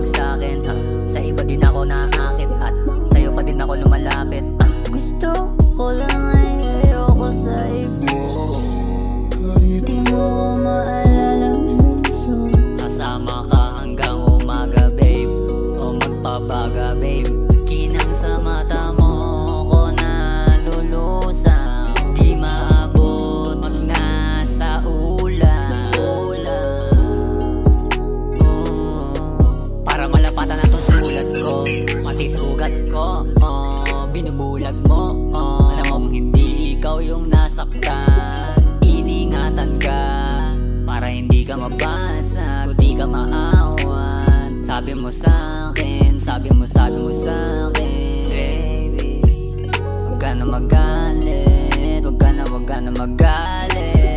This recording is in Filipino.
sa'kin, sa iba din ako naakit at sa'yo pa din ako lumalapit. Gusto ko lang ay ayoko sa iba, di mo ko maalala minsan. Kasama ka hanggang umaga babe, o magpapaga babe. Kinang sa mata mo ko nalulusaw, di maabot pag nasa ulan. Para malapatan na tong sulat ko, pati sugat ko, binubulag mo. Alam mong hindi ikaw yung nasaktan, iningatan ka para hindi ka mabasag o di ka maawan. Sabi mo sa'kin, sabi mo sa'kin, baby, wag ka na magalit, wag ka na magalit.